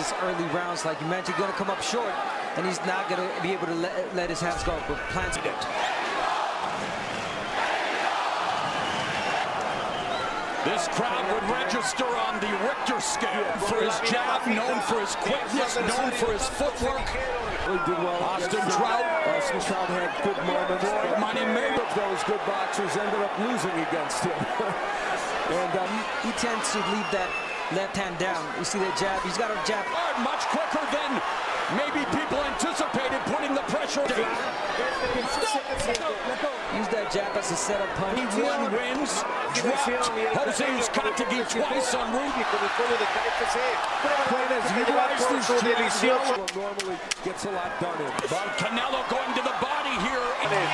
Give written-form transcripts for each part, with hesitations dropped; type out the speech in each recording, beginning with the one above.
these early rounds, like you mentioned, going to come up short, and he's not going to be able to let his hands go. But Plant's it. This crowd would register on the Richter scale for his jab, known for his quickness, known for his footwork. He did well. Austin Trout had good moments. Money made. Of those good boxers ended up losing against him. And he tends to leave that left hand down. You see that jab? He's got a jab. Much quicker than maybe people anticipated, putting the pressure. Use that jab as a setup punch. He wins. Dropped Jose Uzcategui twice on Rudy. Plant has utilized his jab. Normally gets a lot done in. But Canelo going to the body here.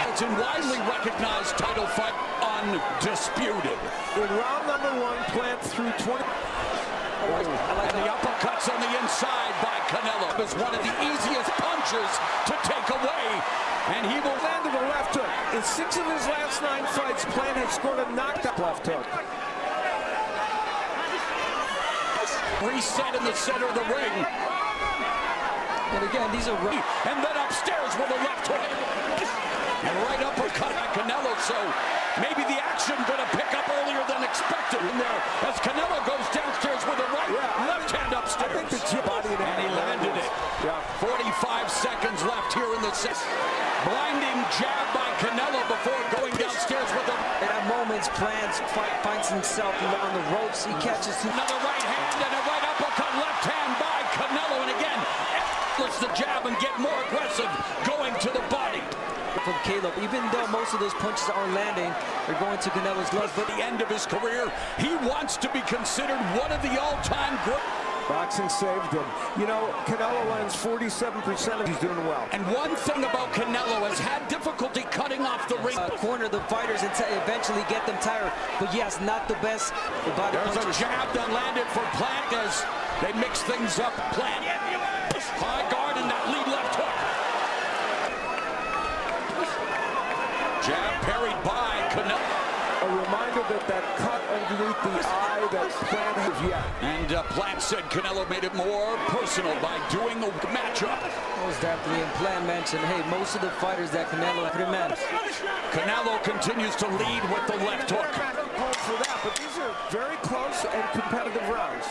It's a widely recognized title fight, undisputed. In round number 1, Plant threw 20. And the uppercuts on the inside by Canelo is one of the easiest punches to take away. And he will land to the left hook. In 6 of his last 9 fights, Plant has scored a knockdown left hook. Reset in the center of the ring. And again, these are rough. And then upstairs with a left hook. And right uppercut by Canelo. So maybe the action going to pick up earlier than expected in there as Canelo goes downstairs with a left hand upstairs. I think the body and he landed it. 45 seconds left here in the sixth. Blinding jab by Canelo before going downstairs with a... And at moments, Plant finds himself on the ropes. He catches another right hand and a right uppercut left hand by Canelo. And again, lets the jab and get more aggressive going to the body. From Caleb, even though most of those punches aren't landing, they're going to Canelo's legs. But the end of his career, he wants to be considered one of the all-time great. Boxing saved him. You know, Canelo lands 47% of he's doing well. And one thing about Canelo has had difficulty cutting off the ring. Corner the fighters and eventually get them tired. But yes, not the best body There's punches. A jab that landed for Plant as they mix things up. Plant, high guard and that lead left hook. Jab parried by Canelo. A reminder that cut underneath the eye that Plant has yet. And Plant said Canelo made it more personal by doing the matchup. Most definitely, and Plant mentioned, hey, most of the fighters that Canelo pretty much. Canelo continues to lead with the left hook. For that, but these are very close and competitive rounds.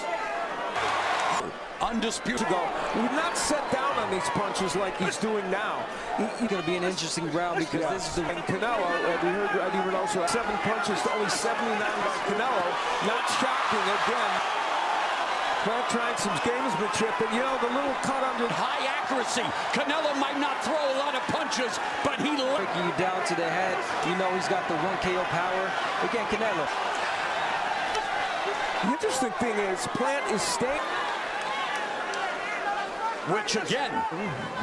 Undisputed. He would not set down on these punches like he's doing now. It's going to be an interesting round because this is the... And Canelo, we heard Eddie also 7 punches to only 79 by Canelo. Not shocking again. Plant trying some gamesmanship, and you know, the little cut under... High accuracy. Canelo might not throw a lot of punches, but he... Breaking you down to the head. You know he's got the 1 KO power. Again, Canelo. The interesting thing is, Plant is staying... Which again,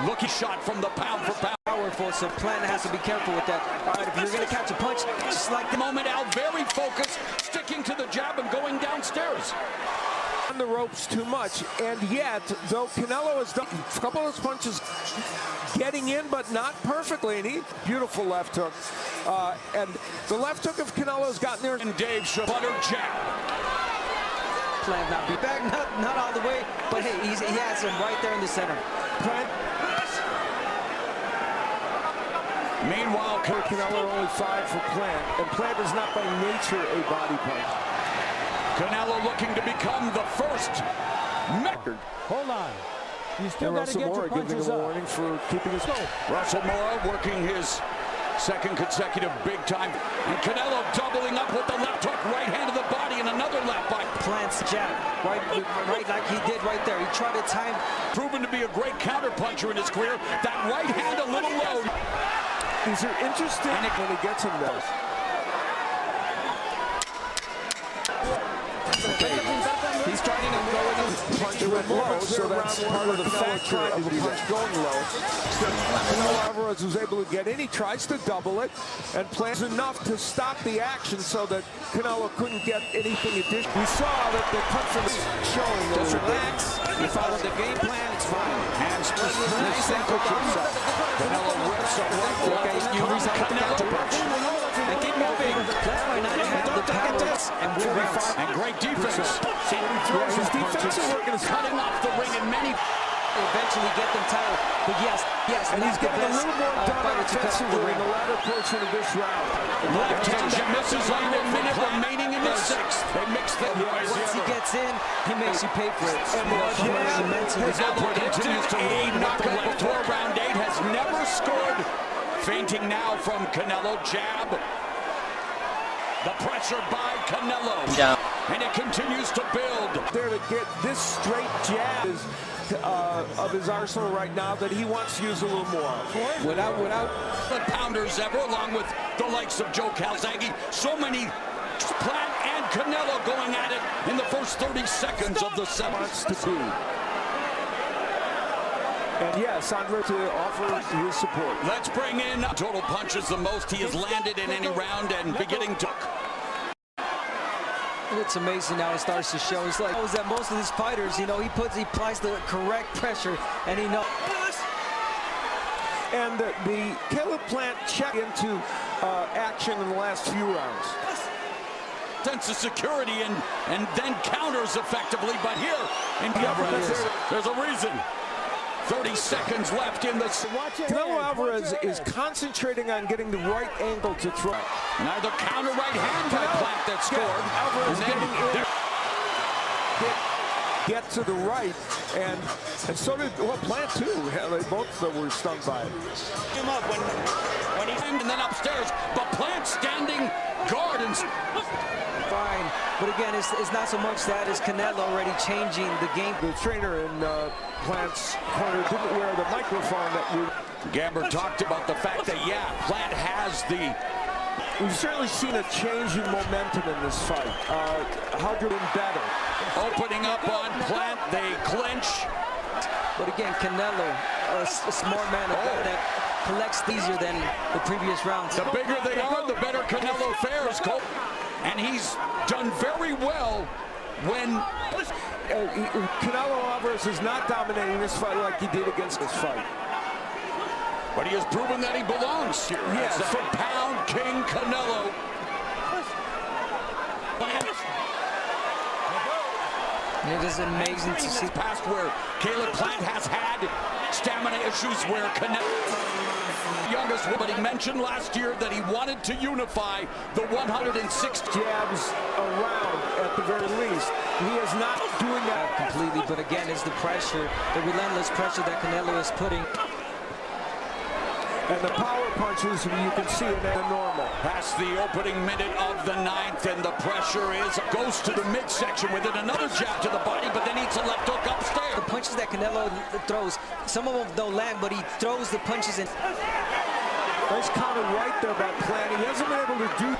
lucky shot from the pound for pound. Powerful, so Plant has to be careful with that. All right, if you're going to catch a punch, just like the moment out, very focused, sticking to the jab and going downstairs. On the ropes too much, and yet, though Canelo has done a couple of those punches getting in, but not perfectly, and he beautiful left hook. And the left hook of Canelo's gotten there. And Dave butter jab. Plant not be back, not all the way, but hey, he has him right there in the center. Plant. Meanwhile, Canelo only 5 for Plant, and Plant is not by nature a body punch. Canelo looking to become the first record. Hold on. You still got to get your punches giving him a warning for keeping his goal. Russell Mora working his second consecutive big time. And Canelo doubling up with the left hook, right hand to the body, and another left by Plant's jab, right like he did right there. He tried to time. Proven to be a great counter puncher in his career. That right hand a little low. These are interesting when he gets him though. He's trying to go in and punch it low, so that's part of the factor of the punch going low. Canelo Alvarez was able to get in. He tries to double it, and plans enough to stop the action so that Canelo couldn't get anything additional. We saw that the cut from showing. Just relax. You follow the game plan. It's fine. Hands nice and quick. Canelo whips a right leg. You reset Canelo to punch. And keep moving. That might not have the power. And great defense. His defensive work cutting off the ring in many. Eventually get them tired. But yes, and he's getting a little more done offensively in the latter portion of this round. Left hand that misses on 1 minute remaining in the sixth. They mix them. Once he gets in, he makes you pay for it. And Canelo continues to lead. Knockout before round 8 has never scored. Fainting now from Canelo. Jab. The pressure by Canelo. And it continues to build. There to get this straight jab of his arsenal right now that he wants to use a little more. Without the pounders ever, along with the likes of Joe Calzaghe. So many Plant and Canelo going at it in the first 30 seconds of the seventh. To be. And yes, Andre to offer his support. Let's bring in total punches, the most he has landed in any round, and beginning to. It's amazing how it starts to show. It's like that most of these fighters, you know, he applies the correct pressure, and he knows. And the Caleb Plant check into action in the last few rounds. Sense of security and then counters effectively, but here in there's a reason. 30 seconds left in the. Canelo Alvarez is concentrating on getting the right angle to throw. Neither counter right hand by Plant that scored. Alvarez getting in. Get to the right, and so did Plant too. They both were stung by it. Him up when he's and then upstairs, but Plant standing guard and. Fine, but again, it's not so much that as Canelo already changing the game. The trainer in Plant's corner didn't wear the microphone that we. Gamber talked about the fact that Plant has the. We've certainly seen a change in momentum in this fight. How good and better. Opening up on Plant, they clinch. But again, Canelo, a smart man, that collects easier than the previous rounds. The bigger they are, the better Canelo fares, Cole. And he's done very well when. Canelo Alvarez is not dominating this fight like he did against this fight. But he has proven that he belongs here. Yes. As the pound king Canelo. It is amazing to see. Past where Caleb Plant has had stamina issues where Canelo. Youngest, but he mentioned last year that he wanted to unify the 106 jabs around at the very least. He is not doing that completely, but again, it's the pressure, the relentless pressure that Canelo is putting. And the power punches, you can see it at normal. Past the opening minute of the 9th, and the pressure goes to the midsection with it. Another jab to the body, but then eats a left hook upstairs. The punches that Canelo throws, some of them don't land, but he throws the punches in. Nice counter right there by Plant. He hasn't been able to do.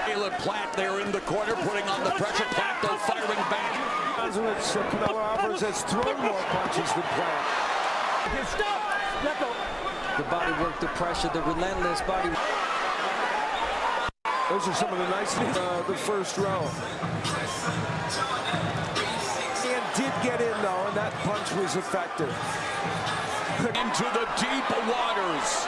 Caleb Plant there in the corner, putting on the pressure. Plant though firing back. Canelo Alvarez has thrown more punches than Plant. Stop! Let go. The body work, the pressure, the relentless body. Those are some of the nice things. The first row. And did get in though, and that punch was effective. Into the deep waters.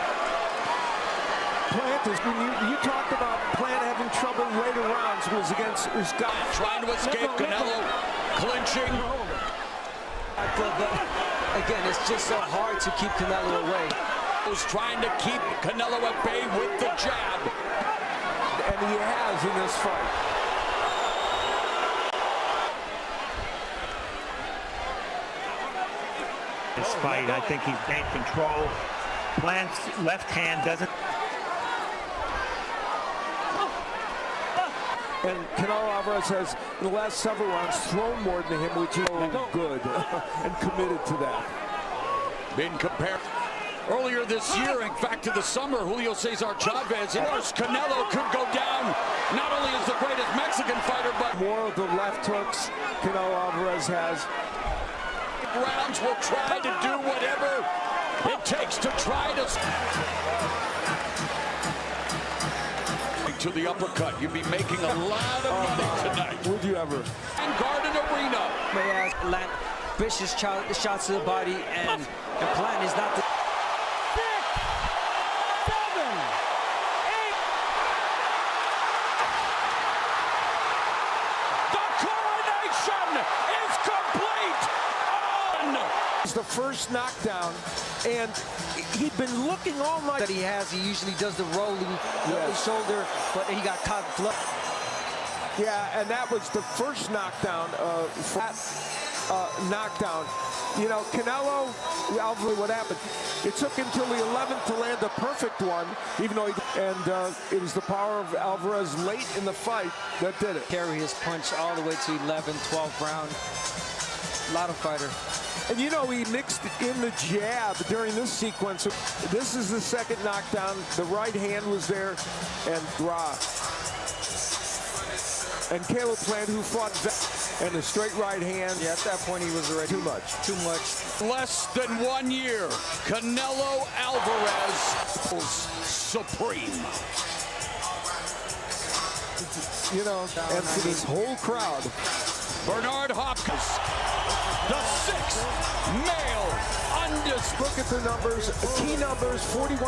Plant is, when you talked about Plant having trouble later rounds, was against Scott. Trying to escape Canelo, clinching. Again, it's just so hard to keep Canelo away. Was trying to keep Canelo at bay with the jab. And he has in this fight. This fight, I think he's gained control. Plant's left hand doesn't. And Canelo Alvarez has, in the last several rounds, thrown more than him, which is good, and committed to that. Been compared earlier this year, in fact, to the summer, Julio Cesar Chavez. Of course, Canelo could go down, not only as the greatest Mexican fighter, but more of the left hooks Canelo Alvarez has. Rounds will try to do whatever it takes to try to. To the uppercut, you'd be making a lot of money tonight. Would you ever? And Garden Arena. May ask land vicious shots to the body, and Plant is not the. 6, 7, 8. It's the first knockdown, and he'd been looking all night. That he has, he usually does the rolling shoulder, but he got caught flat. Yeah, and that was the first knockdown, knockdown. You know, Canelo, Alvarez, what happened? It took him till the 11th to land a perfect one, even though it was the power of Alvarez late in the fight that did it. Carry his punch all the way to 11, 12th round. A lot of fighter. And you know, he mixed in the jab during this sequence. This is the second knockdown. The right hand was there, and and Caleb Plant, who fought and a straight right hand. Yeah, at that point he was already too much. Less than 1 year, Canelo Alvarez supreme. You know, and for this whole crowd, Bernard Hopkins, the 6th male undisputed. look at the numbers, key numbers, 41.